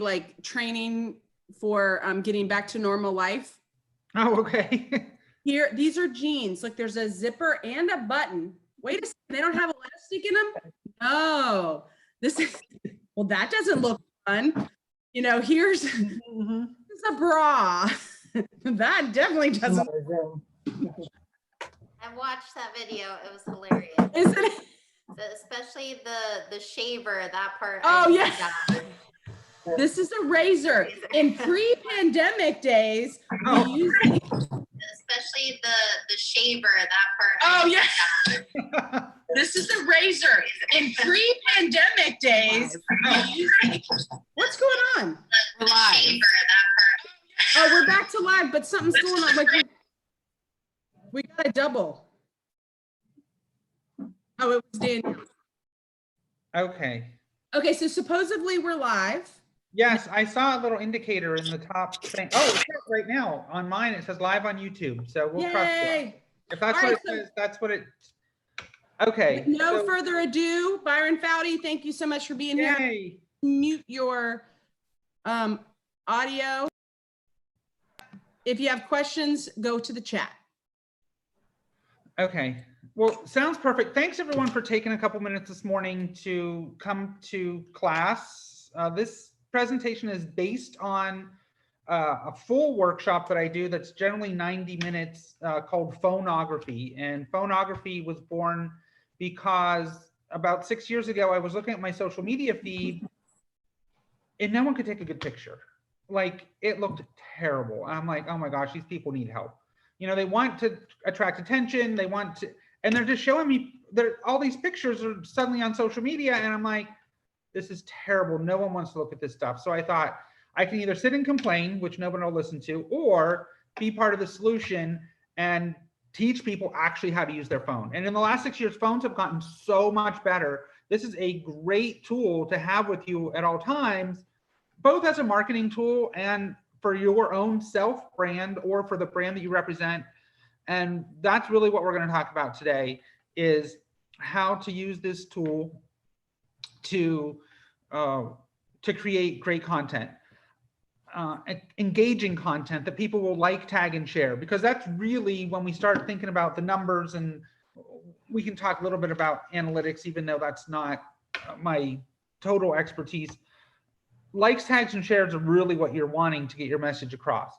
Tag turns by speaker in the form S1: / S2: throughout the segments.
S1: like training for getting back to normal life.
S2: Oh, okay.
S1: Here, these are jeans. Look, there's a zipper and a button. Wait a second, they don't have elastic in them? No, this is, well, that doesn't look fun. You know, here's a bra. That definitely doesn't.
S3: I watched that video. It was hilarious.
S1: Isn't it?
S3: Especially the shaver, that part.
S1: Oh, yeah. This is a razor. In pre-pandemic days, we used
S3: especially the shaver, that part.
S1: Oh, yeah. This is a razor. In pre-pandemic days, we used what's going on?
S3: The shaver, that part.
S1: Oh, we're back to live, but something's going on. Like we got a double. Oh, it was Daniel.
S2: Okay.
S1: Okay, so supposedly we're live.
S2: Yes, I saw a little indicator in the top thing. Oh, it says right now on mine. It says live on YouTube. So we'll trust it. If that's what it says, that's what it. Okay.
S1: With no further ado, Byron Faudie, thank you so much for being here. Mute your audio. If you have questions, go to the chat.
S2: Okay. Well, sounds perfect. Thanks everyone for taking a couple minutes this morning to come to class. This presentation is based on a full workshop that I do that's generally 90 minutes called phonography. And phonography was born because about 6 years ago, I was looking at my social media feed and no one could take a good picture. Like, it looked terrible. I'm like, oh my gosh, these people need help. You know, they want to attract attention. They want to, and they're just showing me all these pictures are suddenly on social media. And I'm like, this is terrible. No one wants to look at this stuff. So I thought I can either sit and complain, which no one will listen to, or be part of the solution and teach people actually how to use their phone. And in the last 6 years, phones have gotten so much better. This is a great tool to have with you at all times, both as a marketing tool and for your own self brand or for the brand that you represent. And that's really what we're going to talk about today, is how to use this tool to create great content, engaging content that people will like, tag, and share, because that's really when we start thinking about the numbers. And we can talk a little bit about analytics, even though that's not my total expertise. Likes, tags, and shares are really what you're wanting to get your message across.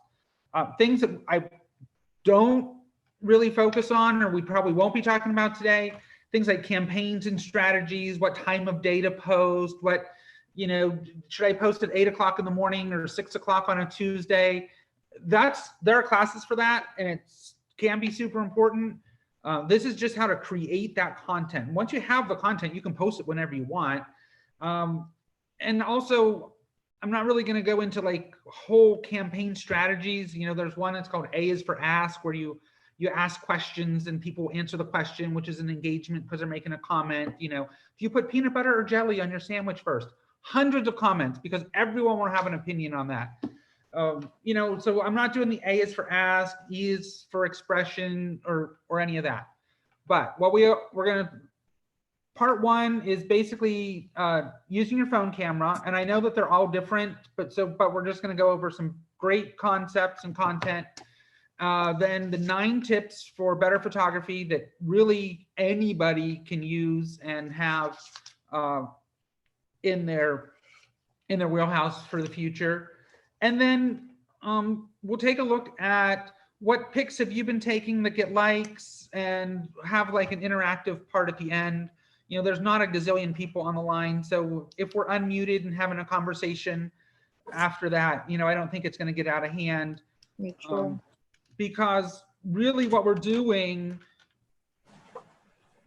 S2: Things that I don't really focus on, or we probably won't be talking about today, things like campaigns and strategies, what time of day to post, what, you know, should I post at 8 o'clock in the morning or 6 o'clock on a Tuesday? There are classes for that, and it can be super important. This is just how to create that content. Once you have the content, you can post it whenever you want. And also, I'm not really going to go into like whole campaign strategies. You know, there's one that's called A is for Ask, where you ask questions and people answer the question, which is an engagement because they're making a comment. You know, if you put peanut butter or jelly on your sandwich first, hundreds of comments because everyone will have an opinion on that. You know, so I'm not doing the A is for Ask, E is for expression, or any of that. But what we're going to, part one is basically using your phone camera. And I know that they're all different, but we're just going to go over some great concepts and content. Then the 9 tips for better photography that really anybody can use and have in their wheelhouse for the future. And then we'll take a look at what pics have you been taking that get likes, and have like an interactive part at the end. You know, there's not a gazillion people on the line. So if we're unmuted and having a conversation after that, you know, I don't think it's going to get out of hand. Because really what we're doing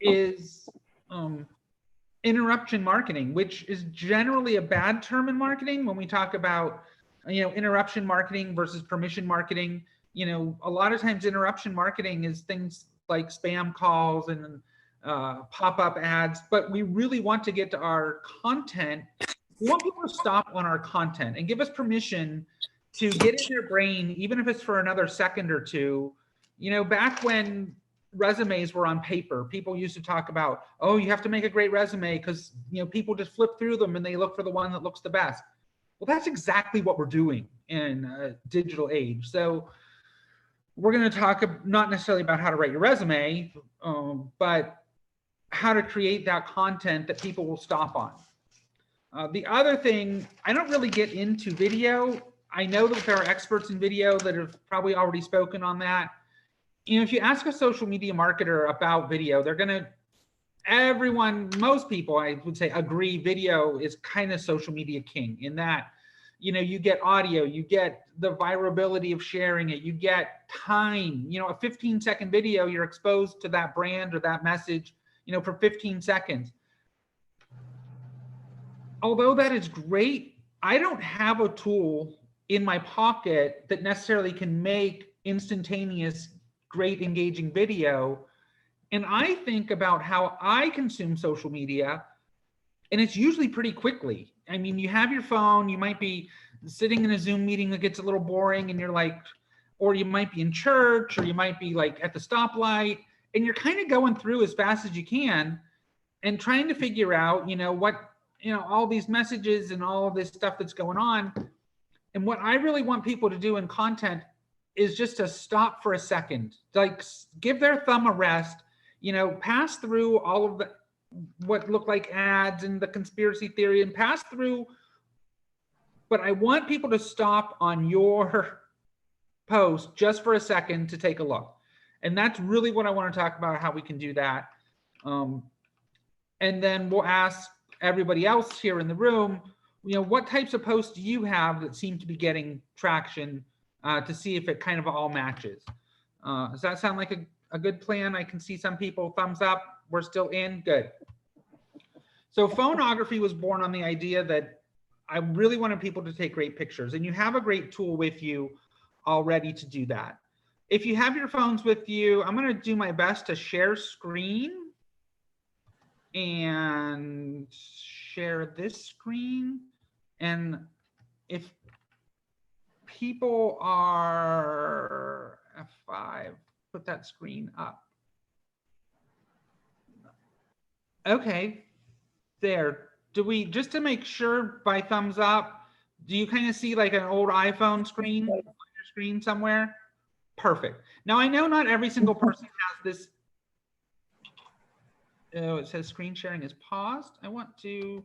S2: is interruption marketing, which is generally a bad term in marketing. When we talk about, you know, interruption marketing versus permission marketing, you know, a lot of times interruption marketing is things like spam calls and pop-up ads, but we really want to get to our content. We want people to stop on our content and give us permission to get in their brain, even if it's for another second or two. You know, back when resumes were on paper, people used to talk about, oh, you have to make a great resume because, you know, people just flip through them and they look for the one that looks the best. Well, that's exactly what we're doing in a digital age. So we're going to talk not necessarily about how to write your resume, but how to create that content that people will stop on. The other thing, I don't really get into video. I know that there are experts in video that have probably already spoken on that. You know, if you ask a social media marketer about video, they're going to, most people, I would say, agree video is kind of social media king in that, you know, you get audio, you get the virality of sharing it, you get time, you know, a 15-second video, you're exposed to that brand or that message, you know, for 15 seconds. Although that is great, I don't have a tool in my pocket that necessarily can make instantaneous, great engaging video. And I think about how I consume social media, and it's usually pretty quickly. I mean, you have your phone, you might be sitting in a Zoom meeting that gets a little boring and you're like, or you might be in church, or you might be like at the stoplight, and you're kind of going through as fast as you can and trying to figure out, you know, what, you know, all these messages and all of this stuff that's going on. And what I really want people to do in content is just to stop for a second, like give their thumb a rest, you know, pass through all of the, what look like ads and the conspiracy theory and pass through. But I want people to stop on your post just for a second to take a look. And that's really what I want to talk about, how we can do that. And then we'll ask everybody else here in the room, you know, what types of posts do you have that seem to be getting traction, to see if it kind of all matches. Does that sound like a good plan? I can see some people thumbs up. We're still in. Good. So phonography was born on the idea that I really wanted people to take great pictures, and you have a great tool with you already to do that. If you have your phones with you, I'm going to do my best to share screen and share this screen. And if people are F5, put that screen up. Okay, there. Do we, just to make sure by thumbs up, do you kind of see like an old iPhone screen on your screen somewhere? Perfect. Now I know not every single person has this. Oh, it says screen sharing is paused. I want to.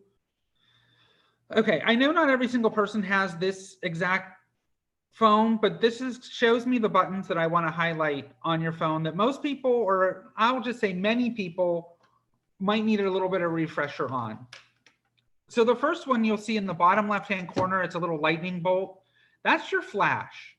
S2: Okay, I know not every single person has this exact phone, but this shows me the buttons that I want to highlight on your phone that most people, or I'll just say many people, might need a little bit of refresher on. So the first one you'll see in the bottom left-hand corner, it's a little lightning bolt. That's your flash.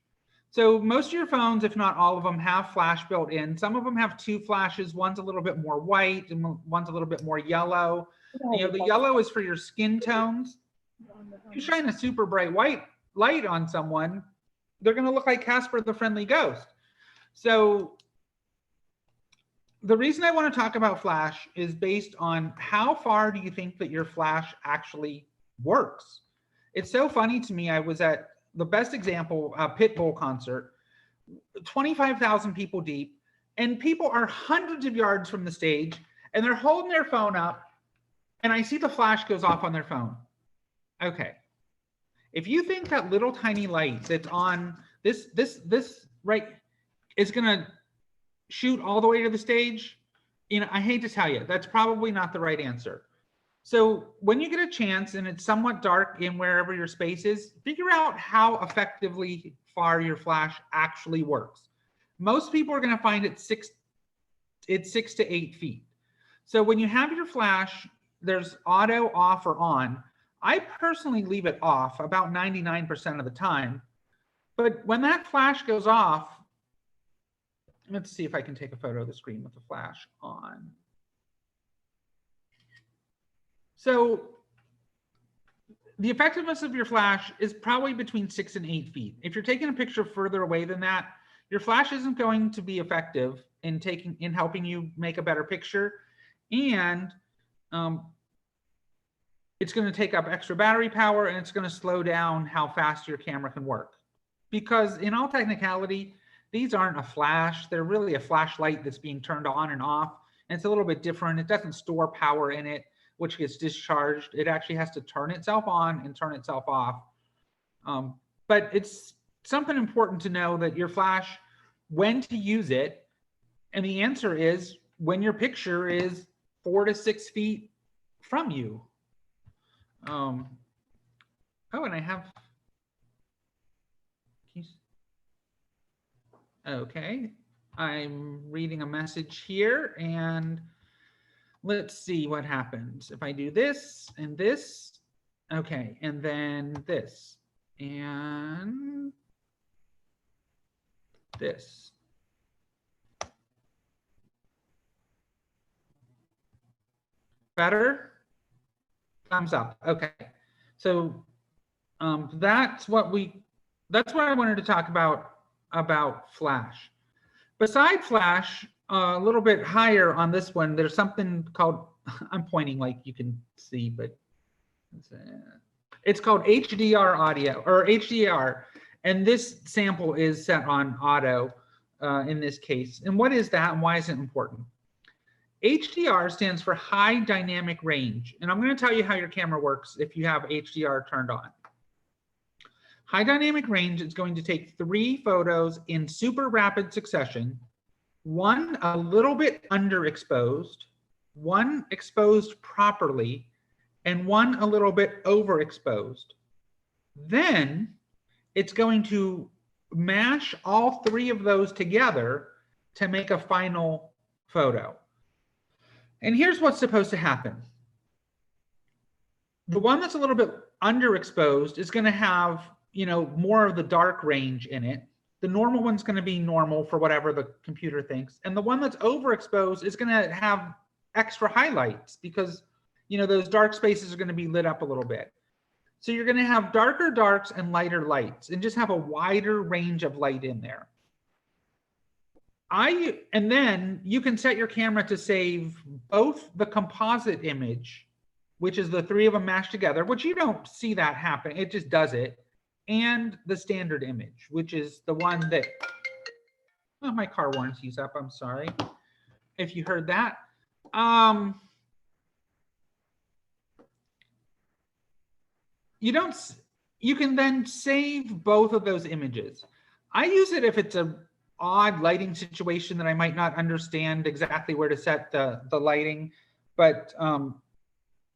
S2: So most of your phones, if not all of them, have flash built in. Some of them have two flashes. One's a little bit more white and one's a little bit more yellow. You know, the yellow is for your skin tones. If you shine a super bright white light on someone, they're going to look like Casper the Friendly Ghost. So the reason I want to talk about flash is based on how far do you think that your flash actually works? It's so funny to me. I was at the best example, a Pitbull concert, 25,000 people deep, and people are hundreds of yards from the stage, and they're holding their phone up, and I see the flash goes off on their phone. Okay. If you think that little tiny light that's on this right is going to shoot all the way to the stage, you know, I hate to tell you, that's probably not the right answer. So when you get a chance and it's somewhat dark in wherever your space is, figure out how effectively far your flash actually works. Most people are going to find it's 6 to 8 feet. So when you have your flash, there's auto, off, or on. I personally leave it off about 99% of the time. But when that flash goes off, let's see if I can take a photo of the screen with the flash on. So the effectiveness of your flash is probably between 6 and 8 feet. If you're taking a picture further away than that, your flash isn't going to be effective in helping you make a better picture. And it's going to take up extra battery power, and it's going to slow down how fast your camera can work. Because in all technicality, these aren't a flash. They're really a flashlight that's being turned on and off. And it's a little bit different. It doesn't store power in it, which gets discharged. It actually has to turn itself on and turn itself off But it's something important to know that your flash, when to use it. And the answer is when your picture is 4 to 6 feet from you. Oh, and I have, okay, I'm reading a message here, and let's see what happens if I do this and this. Okay, and then this and this. Better? Thumbs up. Okay. So that's what I wanted to talk about Flash. Beside Flash, a little bit higher on this one, there's something called, I'm pointing like you can see, but it's called HDR audio, or HDR. And this sample is set on auto in this case. And what is that and why is it important? HDR stands for high dynamic range. And I'm going to tell you how your camera works if you have HDR turned on. High dynamic range is going to take 3 photos in super rapid succession, 1 a little bit underexposed, 1 exposed properly, and 1 a little bit overexposed. Then it's going to mash all 3 of those together to make a final photo. And here's what's supposed to happen. The one that's a little bit underexposed is going to have, you know, more of the dark range in it. The normal one's going to be normal for whatever the computer thinks. And the one that's overexposed is going to have extra highlights because, you know, those dark spaces are going to be lit up a little bit. So you're going to have darker darks and lighter lights and just have a wider range of light in there. And then you can set your camera to save both the composite image, which is the 3 of them mashed together, which you don't see that happen. It just does it. And the standard image, which is the one that, oh, my car warranty's up. I'm sorry if you heard that. You can then save both of those images. I use it if it's a odd lighting situation that I might not understand exactly where to set the lighting, but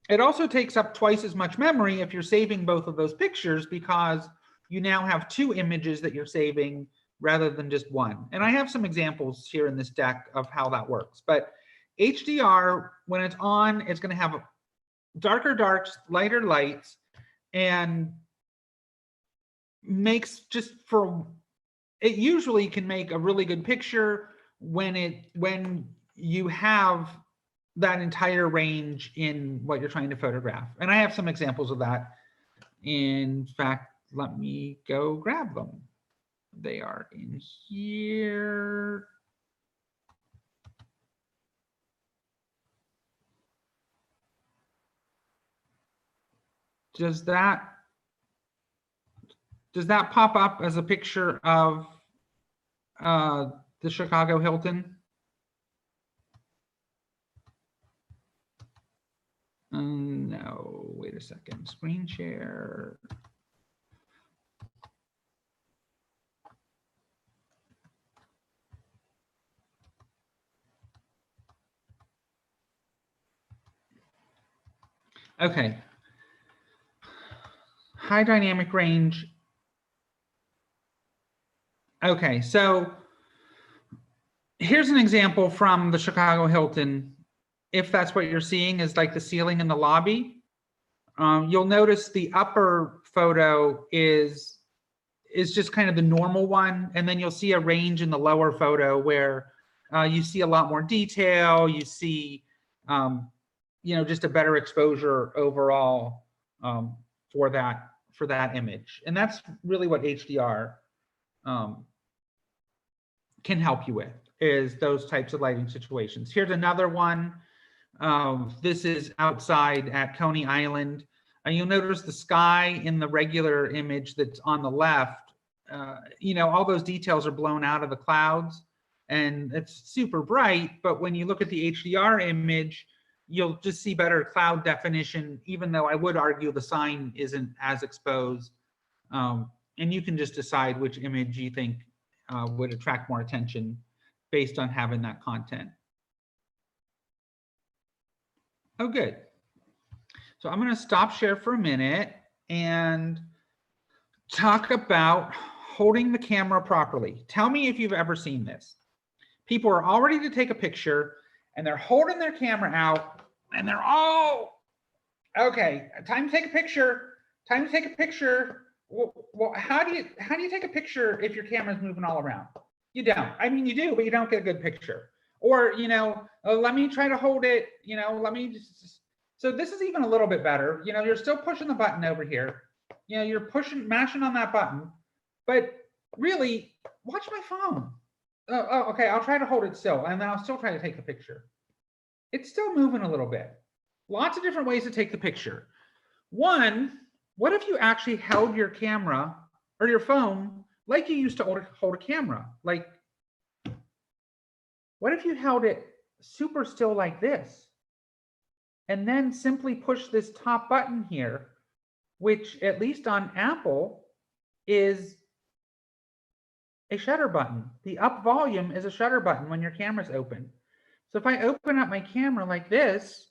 S2: it also takes up twice as much memory if you're saving both of those pictures because you now have 2 images that you're saving rather than just 1. And I have some examples here in this deck of how that works. But HDR, when it's on, it's going to have darker darks, lighter lights, and makes just for, it usually can make a really good picture when you have that entire range in what you're trying to photograph. And I have some examples of that. In fact, let me go grab them. They are in here. Does that pop up as a picture of the Chicago Hilton? No, wait a second. Screen share. Okay. High dynamic range. Okay, so here's an example from the Chicago Hilton. If that's what you're seeing is like the ceiling in the lobby, you'll notice the upper photo is just kind of the normal one. And then you'll see a range in the lower photo where you see a lot more detail. You see, you know, just a better exposure overall for that image. And that's really what HDR can help you with, is those types of lighting situations. Here's another one. This is outside at Coney Island. You'll notice the sky in the regular image that's on the left. You know, all those details are blown out of the clouds and it's super bright. But when you look at the HDR image, you'll just see better cloud definition, even though I would argue the sign isn't as exposed. And you can just decide which image you think would attract more attention based on having that content. Oh, good. So I'm going to stop share for a minute and talk about holding the camera properly. Tell me if you've ever seen this. People are all ready to take a picture and they're holding their camera out and they're all, okay, time to take a picture, time to take a picture. Well, how do you take a picture if your camera's moving all around? You don't. I mean, you do, but you don't get a good picture. Or, you know, let me try to hold it, you know, let me just. So this is even a little bit better. You know, you're still pushing the button over here. You know, you're mashing on that button, but really watch my phone. Oh, okay, I'll try to hold it still and then I'll still try to take the picture. It's still moving a little bit. Lots of different ways to take the picture. One, what if you actually held your camera or your phone like you used to hold a camera? Like, what if you held it super still like this? And then simply push this top button here, which at least on Apple is a shutter button. The up volume is a shutter button when your camera's open. So if I open up my camera like this,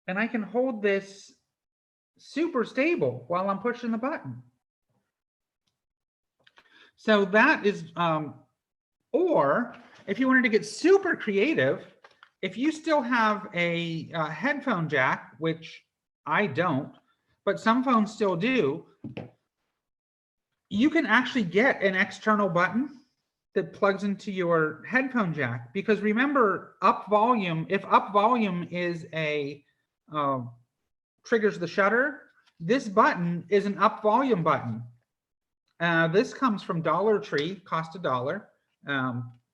S2: and I can hold this super stable while I'm pushing the button. So that is, or if you wanted to get super creative, if you still have a headphone jack, which I don't, but some phones still do, you can actually get an external button that plugs into your headphone jack. Because remember, up volume, if up volume is a triggers the shutter, this button is an up volume button. This comes from Dollar Tree, cost $1.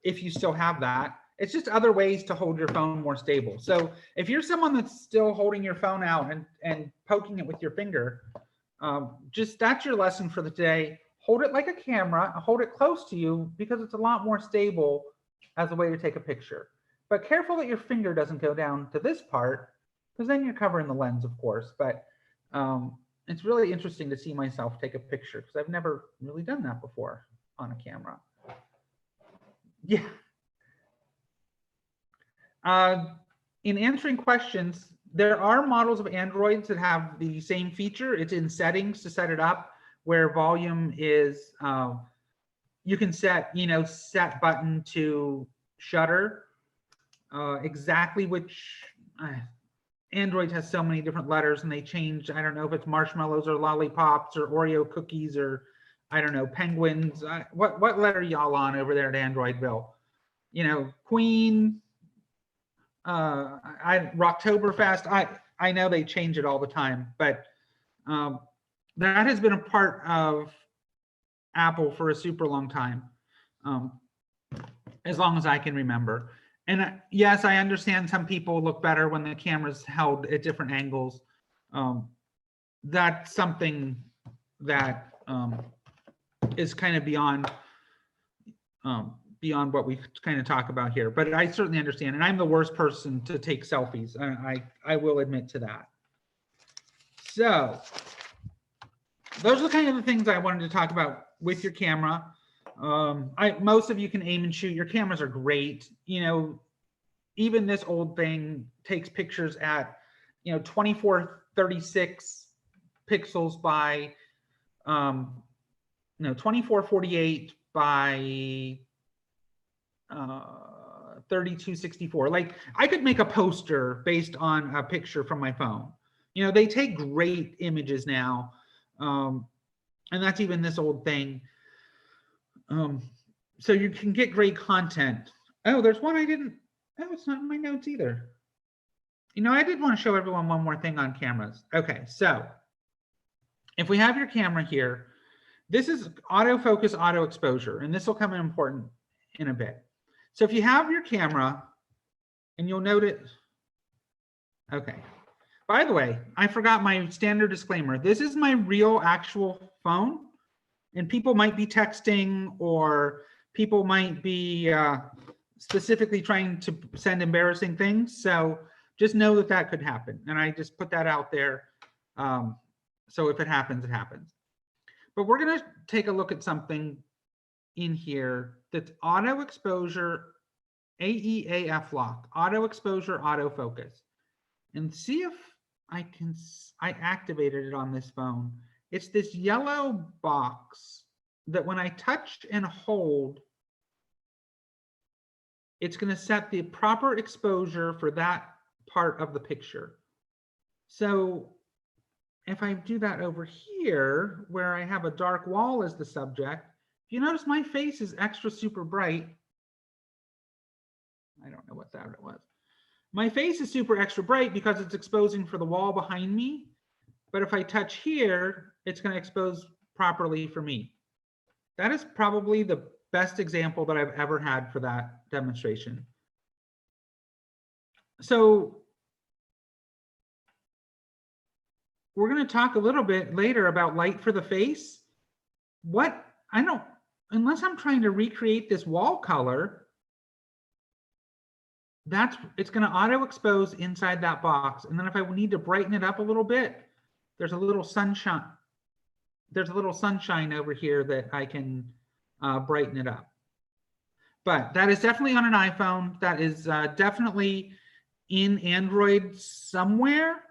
S2: If you still have that. It's just other ways to hold your phone more stable. So if you're someone that's still holding your phone out and poking it with your finger, just that's your lesson for the day. Hold it like a camera, hold it close to you because it's a lot more stable as a way to take a picture. But careful that your finger doesn't go down to this part because then you're covering the lens, of course. But it's really interesting to see myself take a picture because I've never really done that before on a camera. Yeah. In answering questions, there are models of Androids that have the same feature. It's in settings to set it up where volume is, you can set, you know, set button to shutter. Exactly which, Android has so many different letters and they change. I don't know if it's marshmallows or lollipops or Oreo cookies or I don't know, penguins. What letter y'all on over there at Androidville? You know, Queen, Rocktoberfest. I know they change it all the time, but that has been a part of Apple for a super long time, as long as I can remember. And yes, I understand some people look better when the camera's held at different angles. That's something that is kind of beyond what we kind of talk about here, but I certainly understand. And I'm the worst person to take selfies. I will admit to that. So those are the kind of the things I wanted to talk about with your camera. Most of you can aim and shoot. Your cameras are great. You know, even this old thing takes pictures at, you know, 2436 pixels by, 2448 by 3264. Like I could make a poster based on a picture from my phone. You know, they take great images now. And that's even this old thing. So you can get great content. Oh, there's one I didn't, oh, it's not in my notes either. You know, I did want to show everyone one more thing on cameras. Okay, so if we have your camera here, this is autofocus, auto exposure, and this will come in important in a bit. So if you have your camera, and you'll note it, okay. By the way, I forgot my standard disclaimer. This is my real actual phone, and people might be texting or people might be specifically trying to send embarrassing things. So just know that that could happen. And I just put that out there So if it happens, it happens. But we're going to take a look at something in here that's auto exposure, AEAF lock, auto exposure, autofocus, and see if I activated it on this phone. It's this yellow box that when I touch and hold, it's going to set the proper exposure for that part of the picture. So if I do that over here, where I have a dark wall as the subject, you notice my face is extra super bright. I don't know what that was. My face is super extra bright because it's exposing for the wall behind me. But if I touch here, it's going to expose properly for me. That is probably the best example that I've ever had for that demonstration. So we're going to talk a little bit later about light for the face. Unless I'm trying to recreate this wall color, it's going to auto expose inside that box. And then if I need to brighten it up a little bit, there's a little sunshine. There's a little sunshine over here that I can brighten it up. But that is definitely on an iPhone. That is definitely in Android somewhere.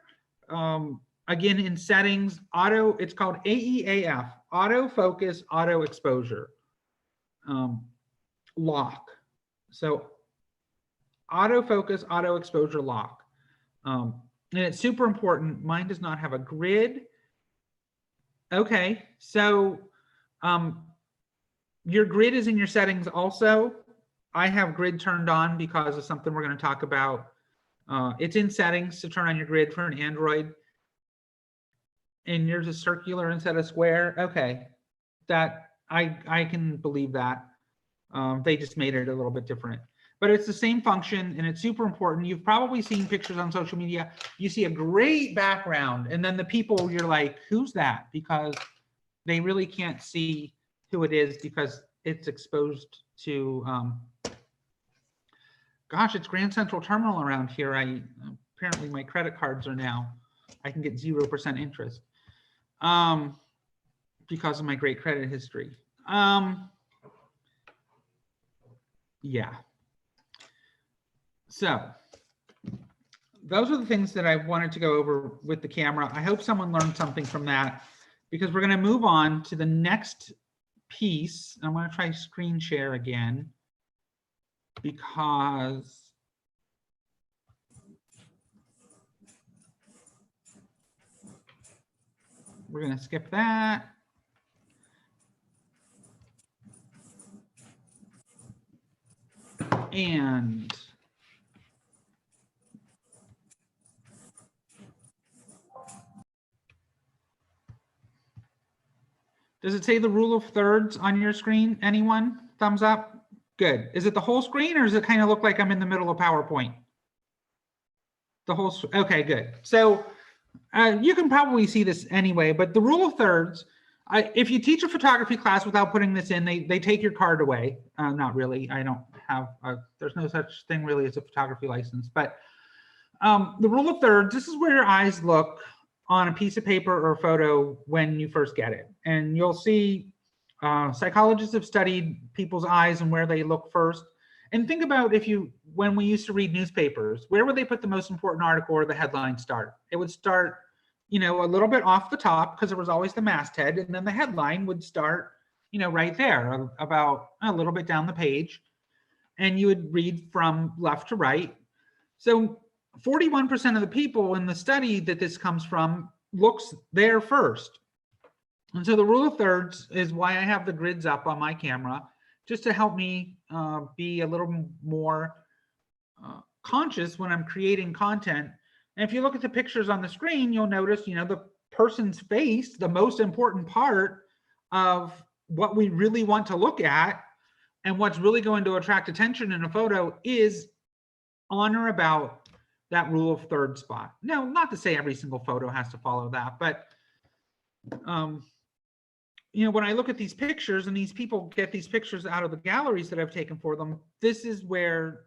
S2: Again, in settings, it's called AEAF, autofocus, auto exposure lock. So autofocus, auto exposure lock. And it's super important. Mine does not have a grid. Okay, so your grid is in your settings also. I have grid turned on because of something we're going to talk about. It's in settings to turn on your grid for an Android. And yours is circular instead of square. Okay, that I can believe that. They just made it a little bit different. But it's the same function and it's super important. You've probably seen pictures on social media. You see a great background and then the people, you're like, who's that? Because they really can't see who it is because it's exposed to, gosh, it's Grand Central Terminal around here. Apparently my credit cards are now, I can get 0% interest because of my great credit history. Yeah. So those are the things that I wanted to go over with the camera. I hope someone learned something from that because we're going to move on to the next piece. I'm going to try screen share again because we're going to skip that. And does it say the rule of thirds on your screen? Anyone? Thumbs up? Good. Is it the whole screen or does it kind of look like I'm in the middle of PowerPoint? The whole, okay, good. So you can probably see this anyway, but the rule of thirds, if you teach a photography class without putting this in, they take your card away. Not really, I don't have, there's no such thing really as a photography license, but the rule of thirds, this is where your eyes look on a piece of paper or a photo when you first get it. And you'll see psychologists have studied people's eyes and where they look first. And think about when we used to read newspapers, where would they put the most important article or the headline start? It would start, a little bit off the top because there was always the masthead, and then the headline would start, right there about a little bit down the page, and you would read from left to right. So 41% of the people in the study that this comes from looks there first. And so the rule of thirds is why I have the grids up on my camera, just to help me be a little more conscious when I'm creating content. And if you look at the pictures on the screen, you'll notice, the person's face, the most important part of what we really want to look at and what's really going to attract attention in a photo is on or about that rule of third spot. Now, not to say every single photo has to follow that, but when I look at these pictures and these people get these pictures out of the galleries that I've taken for them, this is where,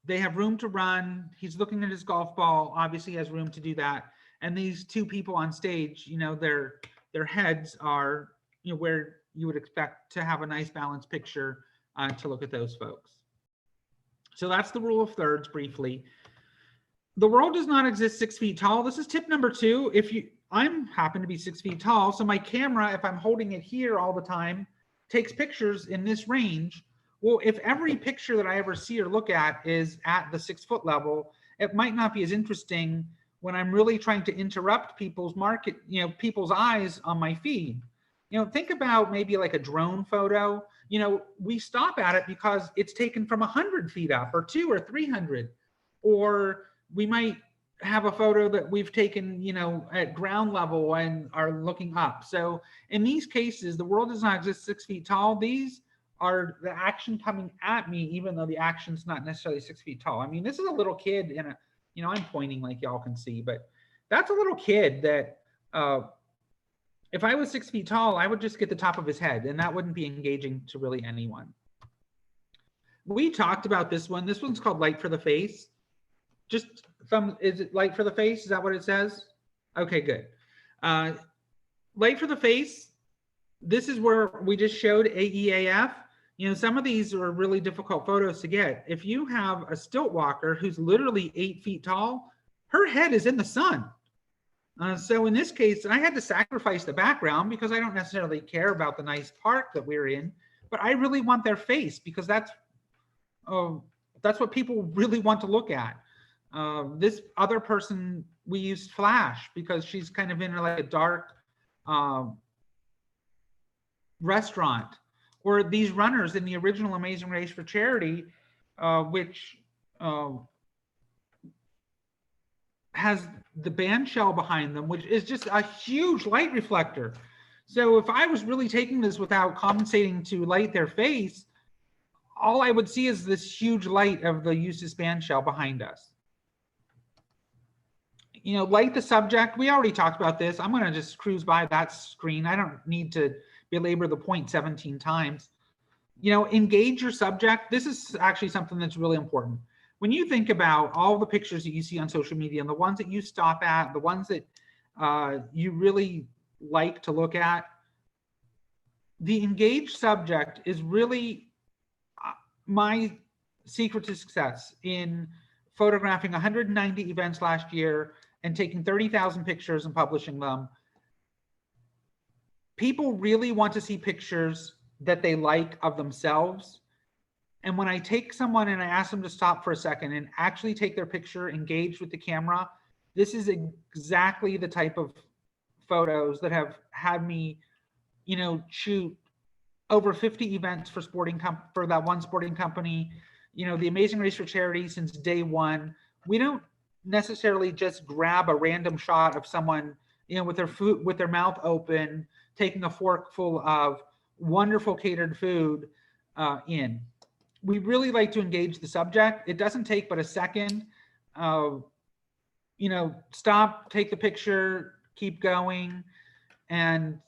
S2: they have room to run. He's looking at his golf ball, obviously has room to do that. And these two people on stage, you know, their heads are, you know, where you would expect to have a nice balanced picture to look at those folks. So that's the rule of thirds briefly. The world does not exist 6 feet tall. This is tip number 2. I'm happen to be 6 feet tall, so my camera, if I'm holding it here all the time, takes pictures in this range. Well, if every picture that I ever see or look at is at the 6 foot level, it might not be as interesting when I'm really trying to interrupt people's people's eyes on my feed. You know, think about maybe like a drone photo. You know, we stop at it because it's taken from 100 feet up or 200 or 300, or we might have a photo that we've taken, you know, at ground level and are looking up. So in these cases, the world does not exist 6 feet tall. These are the action coming at me, even though the action's not necessarily 6 feet tall. I mean, this is a little kid in a, you know, I'm pointing like y'all can see, but that's a little kid that if I was 6 feet tall, I would just get the top of his head, and that wouldn't be engaging to really anyone. We talked about this one. This one's called Light for the Face. Just is it light for the face? Is that what it says? Okay, good. Light for the face. This is where we just showed AEAF. You know, some of these are really difficult photos to get. If you have a stilt walker who's literally 8 feet tall, her head is in the sun. So in this case, I had to sacrifice the background because I don't necessarily care about the nice park that we're in, but I really want their face because that's what people really want to look at. This other person, we used flash because she's kind of in like a dark restaurant. Or these runners in the original Amazing Race for Charity, which has the band shell behind them, which is just a huge light reflector. So if I was really taking this without compensating to light their face, all I would see is this huge light of the Eustace band shell behind us. You know, light the subject. We already talked about this. I'm going to just cruise by that screen. I don't need to belabor the point 17 times. You know, engage your subject. This is actually something that's really important. When you think about all the pictures that you see on social media and the ones that you stop at, the ones that you really like to look at, the engaged subject is really my secret to success in photographing 190 events last year and taking 30,000 pictures and publishing them. People really want to see pictures that they like of themselves. And when I take someone and I ask them to stop for a second and actually take their picture, engage with the camera, this is exactly the type of photos that have had me, you know, shoot over 50 events for for that one sporting company. You know, the Amazing Race for Charity since day one. We don't necessarily just grab a random shot of someone, you know, with their food, with their mouth open, taking a fork full of wonderful catered food in. We really like to engage the subject. It doesn't take but a second. You know, stop, take the picture, keep going. And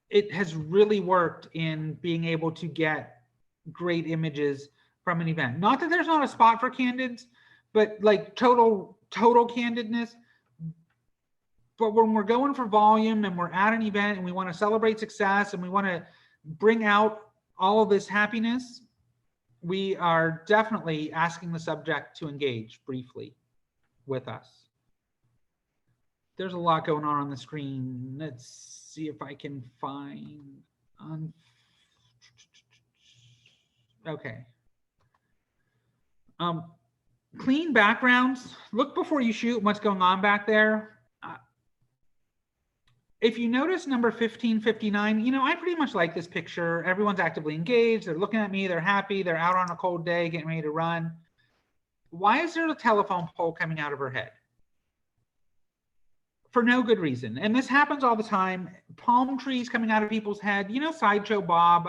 S2: it has really worked in being able to get great images from an event. Not that there's not a spot for candids, but like total candidness. But when we're going for volume and we're at an event and we want to celebrate success and we want to bring out all of this happiness, we are definitely asking the subject to engage briefly with us. There's a lot going on the screen. Let's see if I can find okay. Clean backgrounds. Look before you shoot what's going on back there. If you notice number 1559, you know, I pretty much like this picture. Everyone's actively engaged. They're looking at me. They're happy. They're out on a cold day, getting ready to run. Why is there a telephone pole coming out of her head? For no good reason. And this happens all the time. Palm trees coming out of people's head. You know, Sideshow Bob,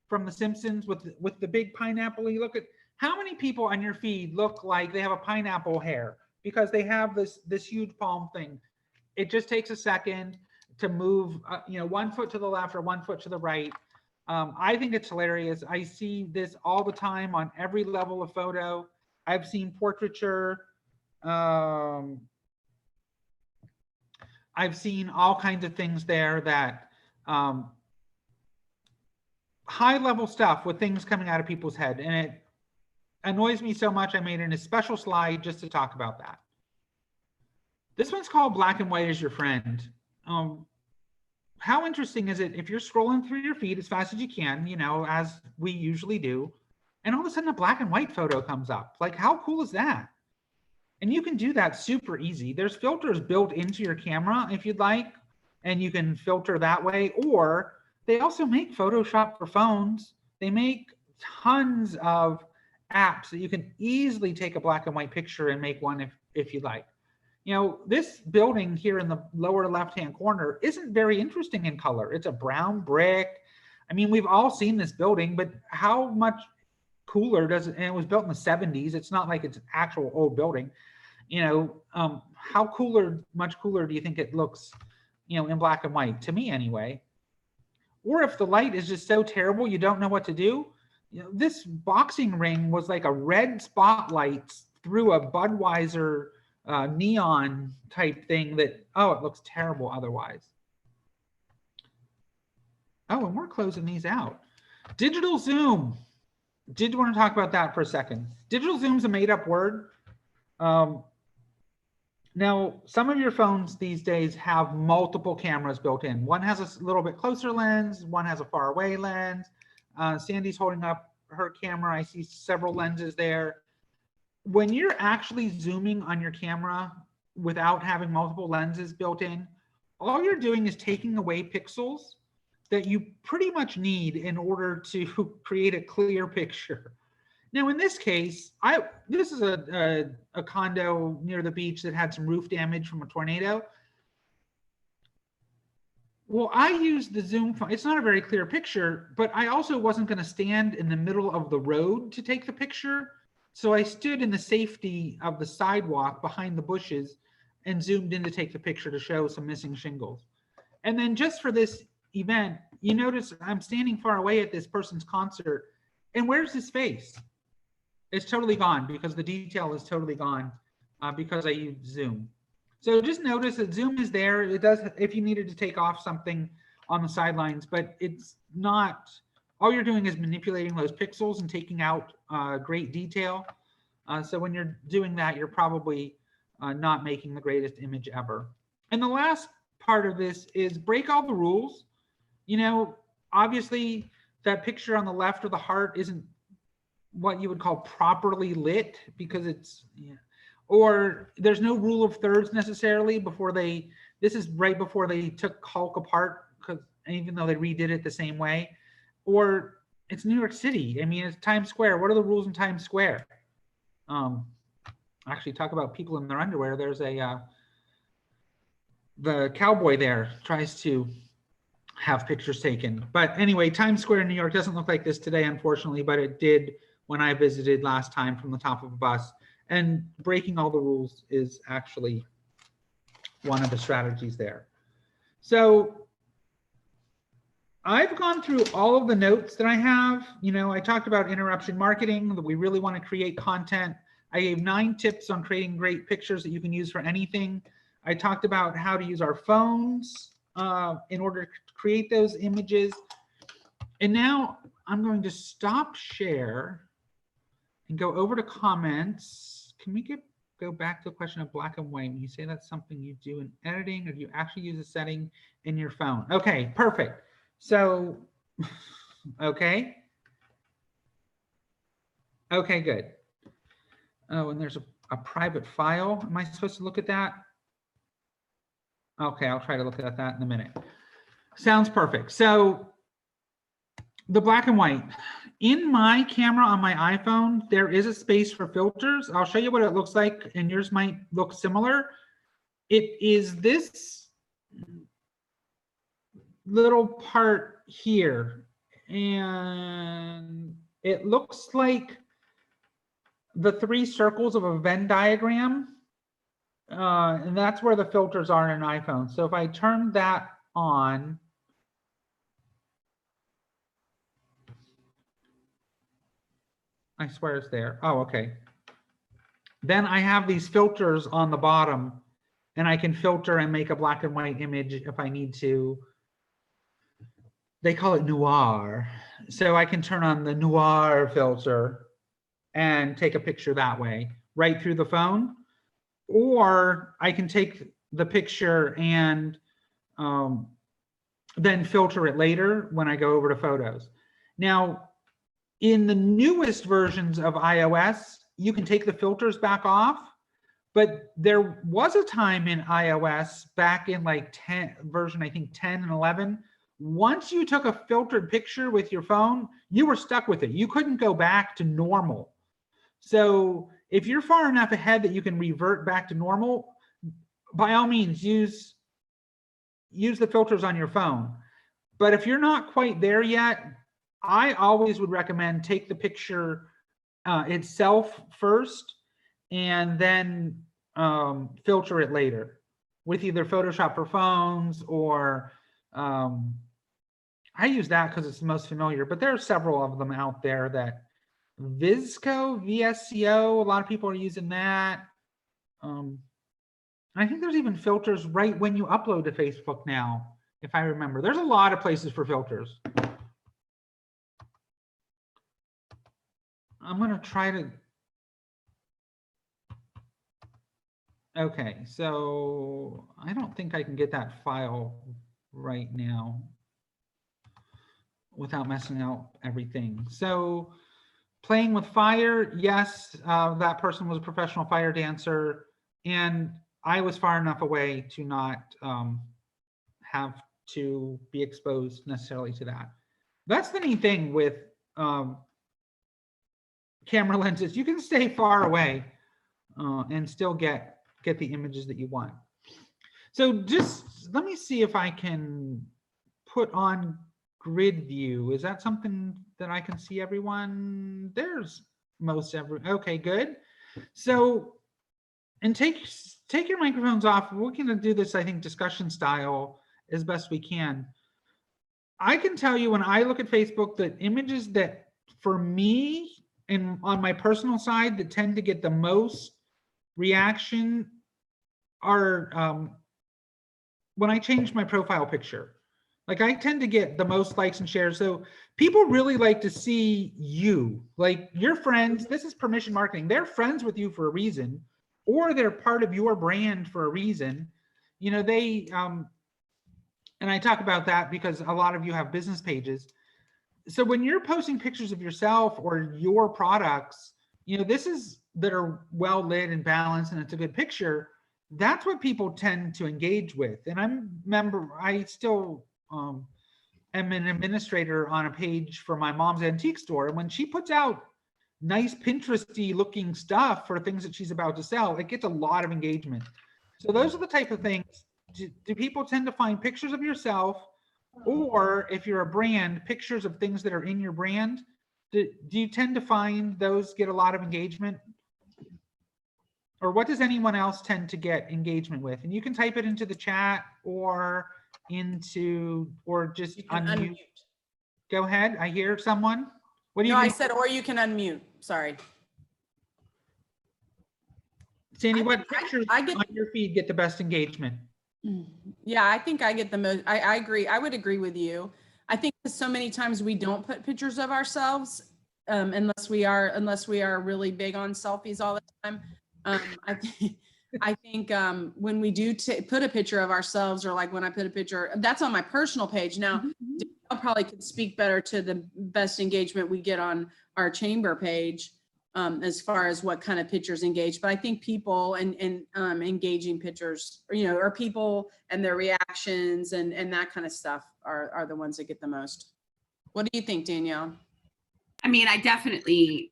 S2: from The Simpsons with the big pineapple. You look at how many people on your feed look like they have a pineapple hair because they have this huge palm thing. It just takes a second to move, you know, 1 foot to the left or 1 foot to the right. I think it's hilarious. I see this all the time on every level of photo. I've seen portraiture. I've seen all kinds of things there that high level stuff with things coming out of people's head. And it annoys me so much. I made a special slide just to talk about that. This one's called Black and White is Your Friend. How interesting is it if you're scrolling through your feed as fast as you can, you know, as we usually do, and all of a sudden a black and white photo comes up? Like, how cool is that? And you can do that super easy. There's filters built into your camera if you'd like, and you can filter that way. Or they also make Photoshop for phones. They make tons of apps that you can easily take a black and white picture and make one if you'd like. You know, this building here in the lower left-hand corner isn't very interesting in color. It's a brown brick. I mean, we've all seen this building, but how much cooler does it? And it was built in the 70s. It's not like it's an actual old building. You know, much cooler do you think it looks, you know, in black and white? To me anyway. Or if the light is just so terrible you don't know what to do. You know, this boxing ring was like a red spotlight through a Budweiser neon type thing that, oh, it looks terrible otherwise. Oh, and we're closing these out. Digital zoom. Did want to talk about that for a second. Digital zoom's a made up word. Now, some of your phones these days have multiple cameras built in. One has a little bit closer lens, one has a far away lens. Sandy's holding up her camera. I see several lenses there. When you're actually zooming on your camera without having multiple lenses built in, all you're doing is taking away pixels that you pretty much need in order to create a clear picture. Now, in this case, this is a condo near the beach that had some roof damage from a tornado. Well, I used the zoom phone. It's not a very clear picture, but I also wasn't going to stand in the middle of the road to take the picture. So I stood in the safety of the sidewalk behind the bushes and zoomed in to take the picture to show some missing shingles. And then just for this event, you notice I'm standing far away at this person's concert, and where's his face? It's totally gone because the detail is totally gone because I used Zoom. So just notice that Zoom is there. It does, if you needed to take off something on the sidelines, but it's not, all you're doing is manipulating those pixels and taking out great detail. So when you're doing that, you're probably not making the greatest image ever. And the last part of this is break all the rules. You know, obviously that picture on the left of the heart isn't what you would call properly lit because it's, yeah. Or there's no rule of thirds necessarily before they, this is right before they took Hulk apart, because even though they redid it the same way. Or it's New York City. I mean, it's Times Square. What are the rules in Times Square? Actually, talk about people in their underwear. There's a, the cowboy there tries to have pictures taken. But anyway, Times Square in New York doesn't look like this today, unfortunately, but it did when I visited last time from the top of a bus. And breaking all the rules is actually one of the strategies there. So I've gone through all of the notes that I have. You know, I talked about interruption marketing, that we really want to create content. I gave 9 tips on creating great pictures that you can use for anything. I talked about how to use our phones in order to create those images. And now I'm going to stop share and go over to comments. Can we go back to the question of black and white? When you say that's something you do in editing, or do you actually use a setting in your phone? Okay, perfect. So, okay. Okay, good. Oh, and there's a private file. Am I supposed to look at that? Okay, I'll try to look at that in a minute. Sounds perfect. So the black and white. In my camera on my iPhone, there is a space for filters. I'll show you what it looks like, and yours might look similar. It is this little part here, and it looks like the 3 circles of a Venn diagram, and that's where the filters are in an iPhone. So if I turn that on, I swear it's there. Oh, okay. Then I have these filters on the bottom, and I can filter and make a black and white image if I need to. They call it noir. So I can turn on the noir filter and take a picture that way, right through the phone. Or I can take the picture and then filter it later when I go over to photos. Now, in the newest versions of iOS, you can take the filters back off, but there was a time in iOS back in like 10 version, I think 10 and 11, once you took a filtered picture with your phone, you were stuck with it. You couldn't go back to normal. So if you're far enough ahead that you can revert back to normal, by all means, use the filters on your phone. But if you're not quite there yet, I always would recommend take the picture itself first and then filter it later with either Photoshop for phones or I use that because it's the most familiar, but there are several of them out there that VSCO, VSCO, a lot of people are using that. I think there's even filters right when you upload to Facebook now, if I remember. There's a lot of places for filters. I'm going to try to. Okay, so I don't think I can get that file right now without messing up everything. So playing with fire, yes, that person was a professional fire dancer, and I was far enough away to not have to be exposed necessarily to that. That's the neat thing with camera lenses. You can stay far away and still get the images that you want. So just let me see if I can put on grid view. Is that something that I can see everyone? There's most every. Okay, good. So, and take your microphones off. We're going to do this, I think, discussion style as best we can. I can tell you when I look at Facebook, that images that for me and on my personal side that tend to get the most reaction are when I change my profile picture. Like I tend to get the most likes and shares. So people really like to see you, like your friends. This is permission marketing. They're friends with you for a reason, or they're part of your brand for a reason. You know, they, and I talk about that because a lot of you have business pages. So when you're posting pictures of yourself or your products, you know, this is that are well lit and balanced and it's a good picture. That's what people tend to engage with. And I still am an administrator on a page for my mom's antique store. And when she puts out nice Pinteresty looking stuff for things that she's about to sell, it gets a lot of engagement. So those are the type of things. Do people tend to find pictures of yourself, or if you're a brand, pictures of things that are in your brand? Do you tend to find those get a lot of engagement? Or what does anyone else tend to get engagement with? And you can type it into the chat or just unmute. Go ahead. I hear someone. What do you?
S1: No, I said, or you can unmute. Sorry.
S2: Sandy, what pictures on your feed get the best engagement?
S1: Yeah, I think I get the most. I agree. I would agree with you. I think so many times we don't put pictures of ourselves unless we are really big on selfies all the time. I think when we do put a picture of ourselves, or like when I put a picture, that's on my personal page. Now, I probably could speak better to the best engagement we get on our chamber page as far as what kind of pictures engage. But I think people and engaging pictures, or people and their reactions and that kind of stuff are the ones that get the most. What do you think, Danielle?
S4: I mean,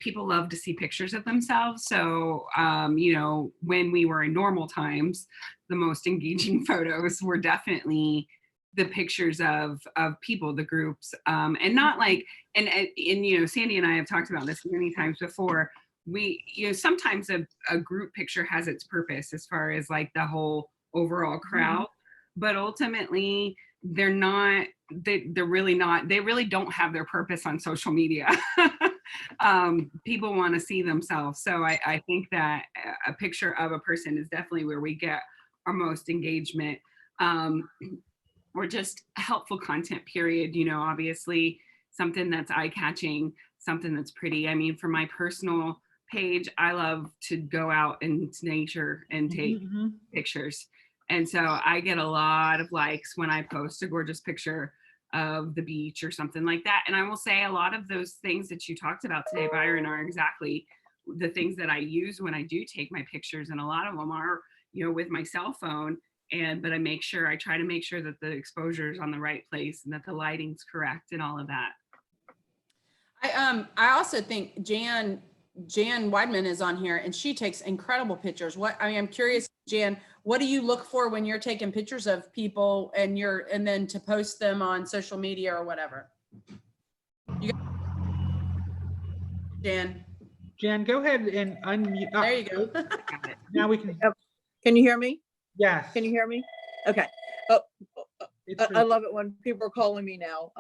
S4: people love to see pictures of themselves. So, when we were in normal times, the most engaging photos were definitely the pictures of people, the groups, and not like, and Sandy and I have talked about this many times before. Sometimes a group picture has its purpose as far as like the whole overall crowd, but ultimately they really don't have their purpose on social media. People want to see themselves. So I think that a picture of a person is definitely where we get our most engagement, or just helpful content, period. You know, obviously something that's eye-catching, something that's pretty. I mean, for my personal page, I love to go out into nature and take pictures. And so I get a lot of likes when I post a gorgeous picture of the beach or something like that. And I will say a lot of those things that you talked about today, Byron, are exactly the things that I use when I do take my pictures. And a lot of them are, you know, with my cell phone. But I try to make sure that the exposure is on the right place and that the lighting's correct and all of that.
S1: I also think Jan Weidman is on here and she takes incredible pictures. I'm curious, Jan, what do you look for when you're taking pictures of people and then to post them on social media or whatever?
S2: Jan, go ahead and unmute.
S1: There you go.
S2: Now we can.
S5: Can you hear me?
S2: Yes.
S5: Can you hear me? Okay. Oh,
S2: It's
S5: I love it when people are calling me now.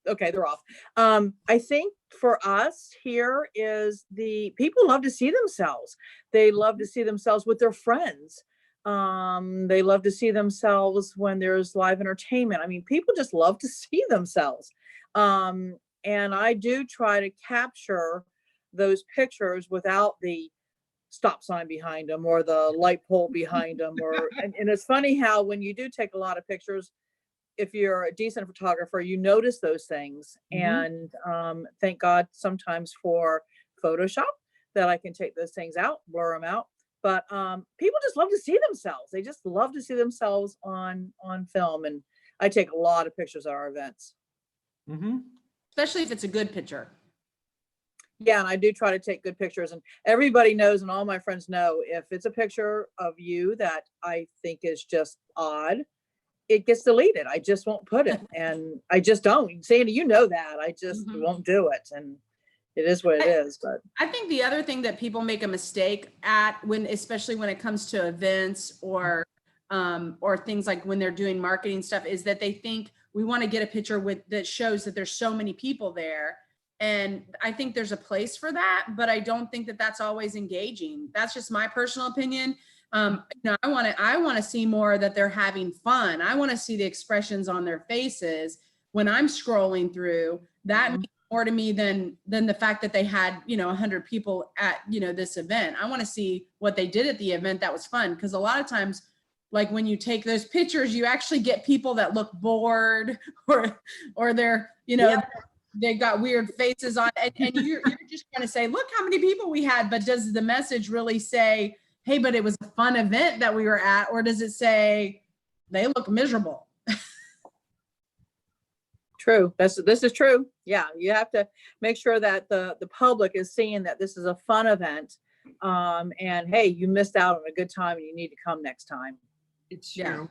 S5: Okay, they're off. I think for us here is the people love to see themselves. They love to see themselves with their friends. They love to see themselves when there's live entertainment. I mean, people just love to see themselves. And I do try to capture those pictures without the stop sign behind them or the light pole behind them. And it's funny how when you do take a lot of pictures, if you're a decent photographer, you notice those things. And thank God sometimes for Photoshop that I can take those things out, blur them out. But people just love to see themselves. They just love to see themselves on film. And I take a lot of pictures at our events.
S1: Especially if it's a good picture.
S5: Yeah, and I do try to take good pictures, and everybody knows, and all my friends know, if it's a picture of you that I think is just odd, it gets deleted. I just won't put it, and I just don't. Sandy, you know that. I just won't do it, and it is what it is. But
S1: I think the other thing that people make a mistake at especially when it comes to events or things like when they're doing marketing stuff, is that they think we want to get a picture that shows that there's so many people there. And I think there's a place for that, but I don't think that that's always engaging. That's just my personal opinion. I want to see more that they're having fun. I want to see the expressions on their faces when I'm scrolling through. That means more to me than the fact that they had, 100 people at, this event. I want to see what they did at the event that was fun. Because a lot of times, like when you take those pictures, you actually get people that look bored or they're, they've got weird faces on, and you're just trying to say, look how many people we had, but does the message really say, hey, but it was a fun event that we were at, or does it say they look miserable?
S5: true, this is true. Yeah, you have to make sure that the public is seeing that this is a fun event, and hey, you missed out on a good time and you need to come next time.
S4: It's true.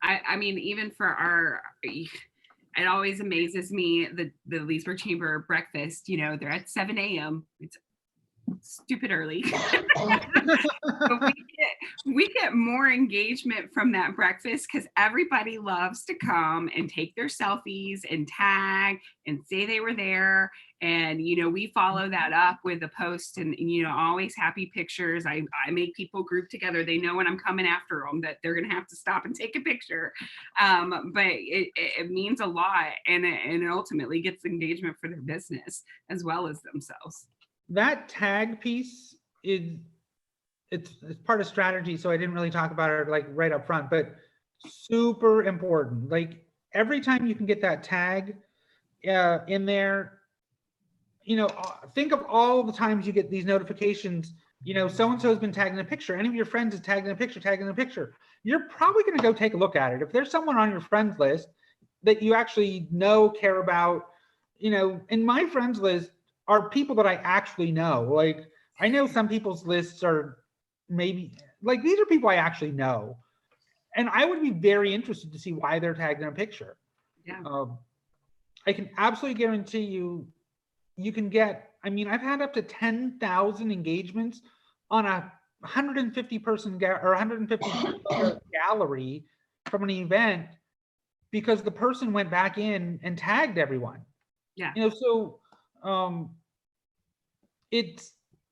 S4: I mean, even for it always amazes me, the Leesburg Chamber breakfast, they're at 7 a.m. It's stupid early. But we get more engagement from that breakfast because everybody loves to come and take their selfies and tag and say they were there. And, we follow that up with a post and always happy pictures. I make people group together. They know when I'm coming after them that they're going to have to stop and take a picture. But it means a lot, and it ultimately gets engagement for their business as well as themselves.
S2: That tag piece it's part of strategy, so I didn't really talk about it like right up front, but super important. Like every time you can get that tag in there, think of all the times you get these notifications, so-and-so has been tagged in a picture. Any of your friends is tagged in a picture. You're probably going to go take a look at it. If there's someone on your friends list that you actually care about, in my friends list are people that I actually know. Like I know some people's lists are maybe like, these are people I actually know. And I would be very interested to see why they're tagged in a picture.
S4: Yeah.
S2: I can absolutely guarantee you can get, I've had up to 10,000 engagements on a 150 person or 150 gallery from an event because the person went back in and tagged everyone.
S4: Yeah.
S2: So it's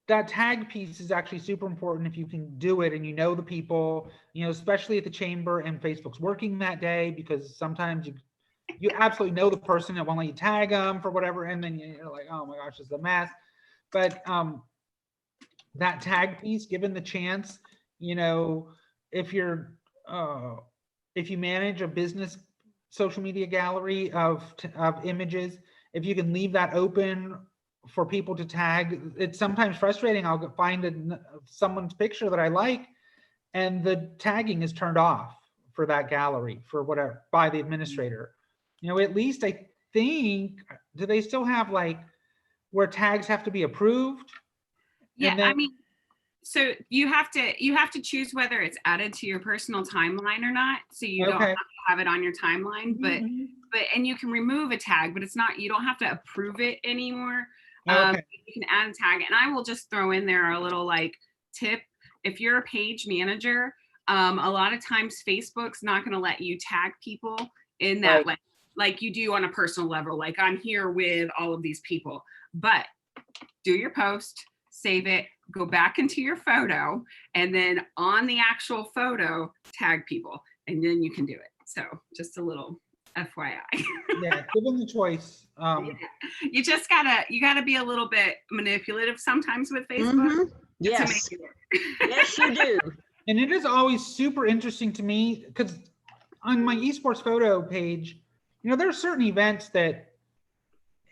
S2: that tag piece is actually super important if you can do it and you know the people, especially at the chamber and Facebook's working that day, because sometimes you absolutely know the person that won't let you tag them for whatever, and then you're like, oh my gosh, it's a mess. But that tag piece, given the chance, if you're if you manage a business social media gallery of images, if you can leave that open for people to tag, it's sometimes frustrating. I'll find someone's picture that I like, and the tagging is turned off for that gallery for whatever by the administrator. At least I think, do they still have like where tags have to be approved?
S4: Yeah,
S2: And then,
S4: I mean, so you have to choose whether it's added to your personal timeline or not. So you don't have to have it on your timeline, but and you can remove a tag, but it's not, you don't have to approve it anymore. You can add a tag, and I will just throw in there a little like tip. If you're a page manager, a lot of times Facebook's not going to let you tag people in that way, like you do on a personal level. Like, I'm here with all of these people, but do your post, save it, go back into your photo, and then on the actual photo, tag people, and then you can do it. So just a little FYI.
S2: Yeah, given the choice.
S4: You just gotta be a little bit manipulative sometimes with Facebook.
S6: Yes.
S4: To make it work.
S6: Yes, you do.
S2: And it is always super interesting to me because on my esports photo page, there are certain events that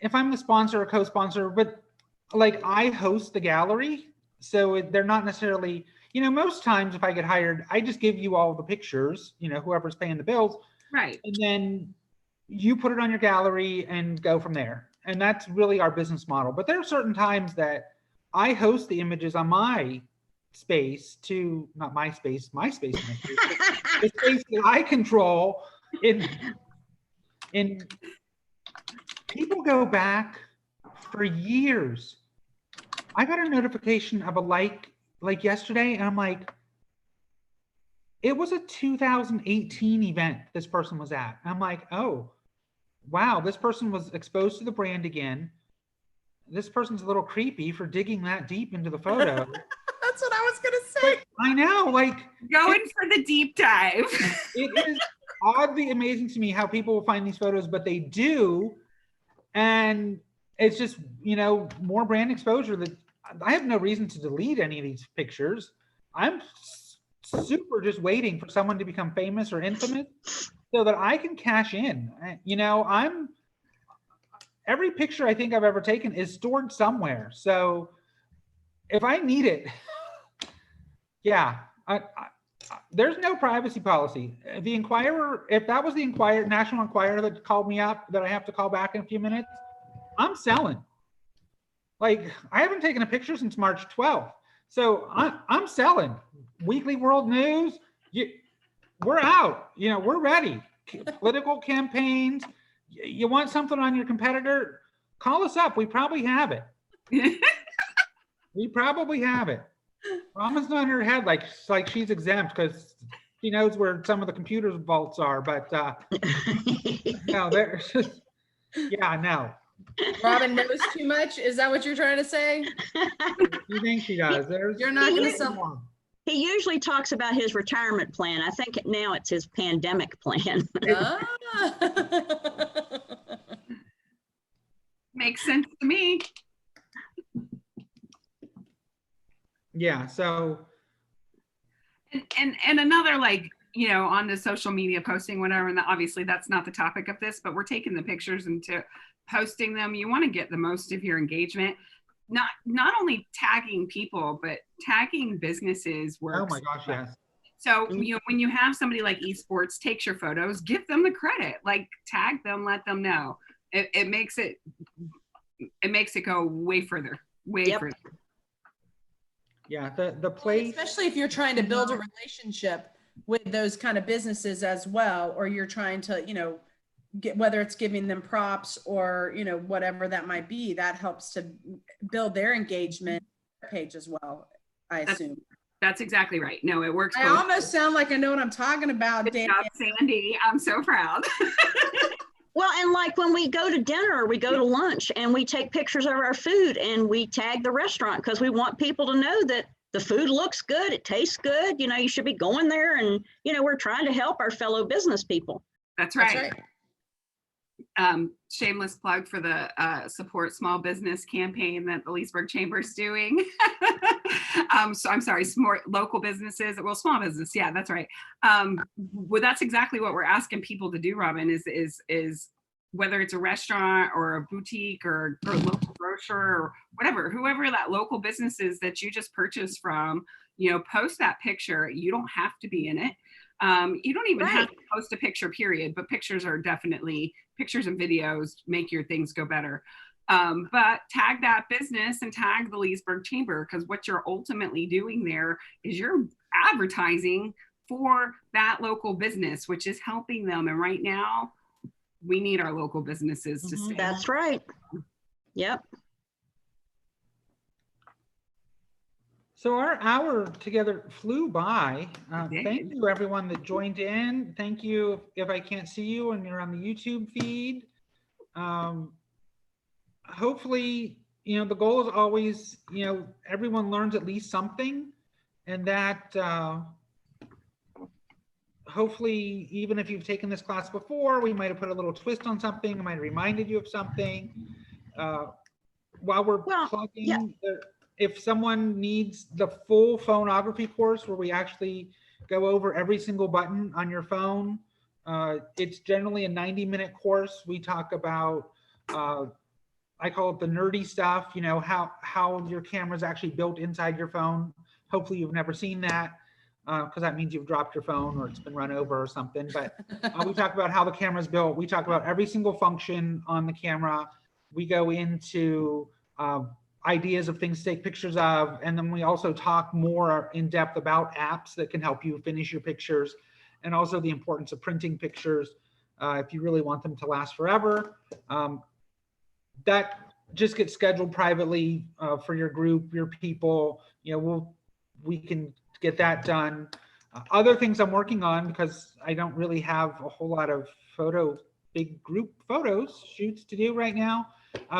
S2: if I'm the sponsor or co-sponsor, but like I host the gallery, so they're not necessarily, most times if I get hired, I just give you all the pictures, whoever's paying the bills.
S4: Right.
S2: And then you put it on your gallery and go from there. And that's really our business model. But there are certain times that I host the images on my space to, not my space, the space that I control. In people go back for years. I got a notification of a like yesterday, and I'm like, it was a 2018 event this person was at. And I'm like, oh, wow, this person was exposed to the brand again. This person's a little creepy for digging that deep into the photo.
S1: That's what I was gonna say.
S2: But I know, like,
S4: going for the deep dive.
S2: It is oddly amazing to me how people will find these photos, but they do. And it's just, more brand exposure that I have no reason to delete any of these pictures. I'm super just waiting for someone to become famous or infamous so that I can cash in. Every picture I think I've ever taken is stored somewhere. So if I need it, yeah, there's no privacy policy. The Inquirer, if that was the National Enquirer that called me up that I have to call back in a few minutes, I'm selling. Like, I haven't taken a picture since March 12th. So I'm selling. Weekly World News, we're out. We're ready. Political campaigns. You want something on your competitor? Call us up. We probably have it. We probably have it. Rama's not in her head like she's exempt because she knows where some of the computer vaults are. But no, there's just, yeah, no.
S1: Robin knows too much. Is that what you're trying to say?
S2: You think she does?
S1: You're not going to sell.
S6: He usually talks about his retirement plan. I think now it's his pandemic plan.
S4: Makes sense to me.
S2: Yeah. So.
S4: And another, like, on the social media posting, whatever, and obviously that's not the topic of this, but we're taking the pictures into posting them. You want to get the most of your engagement. Not only tagging people, but tagging businesses works.
S2: Oh my gosh, yes.
S4: So, when you have somebody like esports takes your photos, give them the credit, like tag them, let them know. It makes it go way further, further.
S2: Yeah, the place.
S1: Especially if you're trying to build a relationship with those kind of businesses as well, or you're trying to, whether it's giving them props or, whatever that might be, that helps to build their engagement page as well, I assume.
S4: That's exactly right. No, it works.
S1: I almost sound like I know what I'm talking about,
S4: Good
S1: Dan.
S4: job, Sandy. I'm so proud.
S6: Well, and like when we go to dinner, we go to lunch and we take pictures of our food and we tag the restaurant because we want people to know that the food looks good, it tastes good, you should be going there, and we're trying to help our fellow business people.
S4: That's
S1: That's
S4: right. Shameless plug for the support small business campaign that the Leesburg Chamber is doing. So I'm sorry, more local businesses, well, small business. Yeah, that's right. Well, that's exactly what we're asking people to do, Robin, is whether it's a restaurant or a boutique or local grocer or whatever, whoever that local business is that you just purchased from, post that picture. You don't have to be in it. You don't even have to post a picture, period, but pictures and videos make your things go better. But tag that business and tag the Leesburg Chamber, because what you're ultimately doing there is you're advertising for that local business, which is helping them. And right now, we need our local businesses to stay.
S6: That's right. Yep.
S2: So our hour together flew by.
S4: It
S2: Thank
S4: did.
S2: you, everyone that joined in. Thank you if I can't see you and you're on the YouTube feed. Hopefully, the goal is always, everyone learns at least something, and that hopefully, even if you've taken this class before, we might have put a little twist on something, might have reminded you of something. While we're plugging, if someone needs the full phonography course where we actually go over every single button on your phone, it's generally a 90-minute course. We talk about, I call it the nerdy stuff, how your camera's actually built inside your phone. Hopefully you've never seen that, because that means you've dropped your phone or it's been run over or something. But we talk about how the camera's built. We talk about every single function on the camera. We go into ideas of things to take pictures of. And then we also talk more in depth about apps that can help you finish your pictures, and also the importance of printing pictures if you really want them to last forever. That just gets scheduled privately for your group, your people. We can get that done. Other things I'm working on, because I don't really have a whole lot of big group photos shoots to do right now.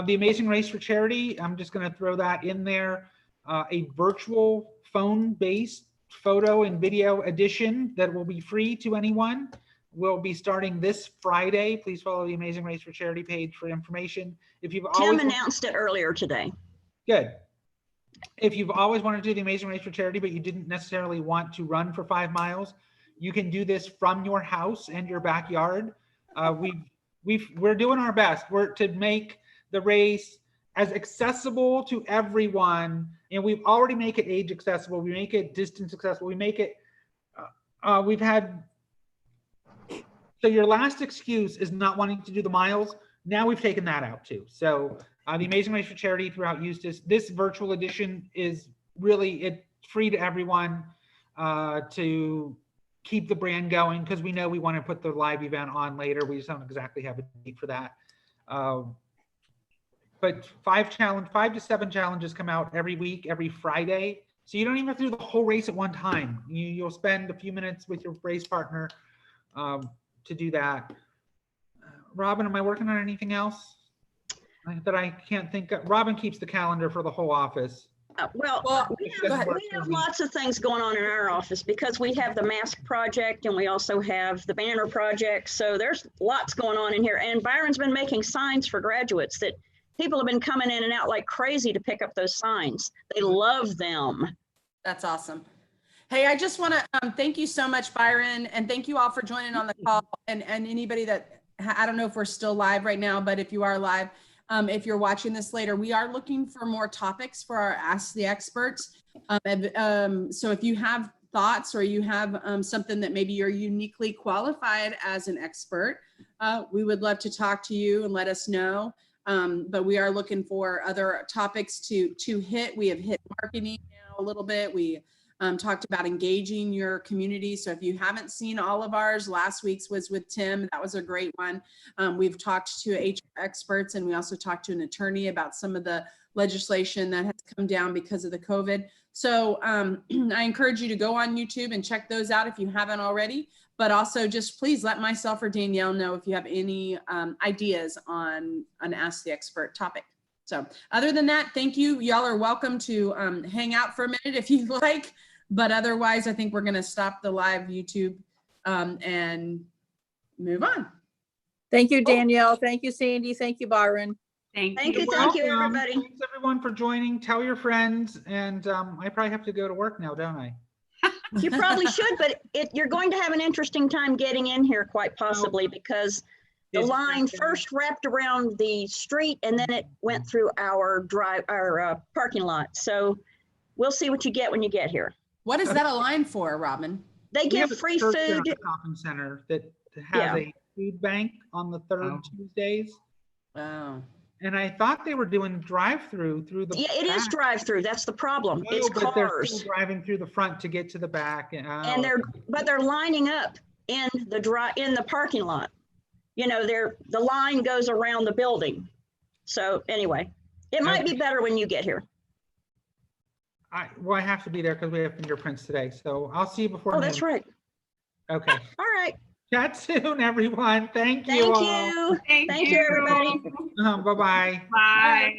S2: The Amazing Race for Charity, I'm just going to throw that in there. A virtual phone-based photo and video edition that will be free to anyone. Will be starting this Friday. Please follow the Amazing Race for Charity page for information. If you've
S6: Tim announced it earlier today.
S2: Good. If you've always wanted to do the Amazing Race for Charity, but you didn't necessarily want to run for 5 miles, you can do this from your house and your backyard. We're doing our best. We're to make the race as accessible to everyone, and we've already make it age accessible. We make it distance accessible. We make it. We've had. So your last excuse is not wanting to do the miles. Now we've taken that out too. So the Amazing Race for Charity throughout Eustis, this virtual edition is really free to everyone to keep the brand going, because we know we want to put the live event on later. We just don't exactly have a date for that. But 5 to 7 challenges come out every week, every Friday. So you don't even have to do the whole race at one time. You'll spend a few minutes with your race partner to do that. Robin, am I working on anything else that I can't think of? Robin keeps the calendar for the whole office.
S6: We have lots of things going on in our office, because we have the mask project and we also have the banner project. So there's lots going on in here. And Byron's been making signs for graduates that people have been coming in and out like crazy to pick up those signs. They love them.
S1: That's awesome. Hey, I just want to thank you so much, Byron, and thank you all for joining on the call. And anybody that, I don't know if we're still live right now, but if you are live, if you're watching this later, we are looking for more topics for our Ask the Experts. So if you have thoughts or you have something that maybe you're uniquely qualified as an expert, we would love to talk to you and let us know. But we are looking for other topics to hit. We have hit marketing now a little bit. We talked about engaging your community. So if you haven't seen all of ours, last week's was with Tim. That was a great one. We've talked to HR experts, and we also talked to an attorney about some of the legislation that has come down because of the COVID. So I encourage you to go on YouTube and check those out if you haven't already. but also just please let myself or Danielle know if you have any ideas on an Ask the Expert topic. So other than that, thank you. Y'all are welcome to hang out for a minute if you'd like, but otherwise I think we're gonna stop the live YouTube and move on.
S5: Thank you, Danielle. Thank you, Sandy. Thank you, Byron.
S6: Thank
S2: You're
S6: you,
S2: welcome.
S6: everybody.
S2: Thanks everyone for joining. Tell your friends, and I probably have to go to work now, don't I?
S6: You probably should, but you're going to have an interesting time getting in here, quite possibly, because the
S2: It's-
S6: line first wrapped around the street and then it went through our parking lot. So we'll see what you get when you get here.
S1: What is that a line for, Robin?
S6: They
S2: We have
S6: give
S2: a
S6: free
S2: church down at
S6: food.
S2: the Shopping center that has
S6: Yeah.
S2: a food bank on the third
S4: Oh.
S2: Tuesdays.
S1: Oh,
S2: And I thought they were doing drive-through through the.
S6: Yeah, it is
S2: back.
S6: drive-through. That's the problem.
S2: No,
S6: It's
S2: but they're still
S6: cars.
S2: driving through the front to get to the back.
S6: And
S2: oh.
S6: they're lining up in the parking lot. You know, the line goes around the building. So anyway, it might be better when you get here.
S2: I have to be there because we have fingerprints today. So I'll see you before.
S6: Oh, that's
S2: noon.
S6: right.
S2: Okay.
S6: All right.
S2: Chat soon, everyone. Thank you
S6: Thank
S2: all.
S6: you.
S4: Thank
S6: Thank you, everybody.
S2: Bye-bye.
S4: Bye.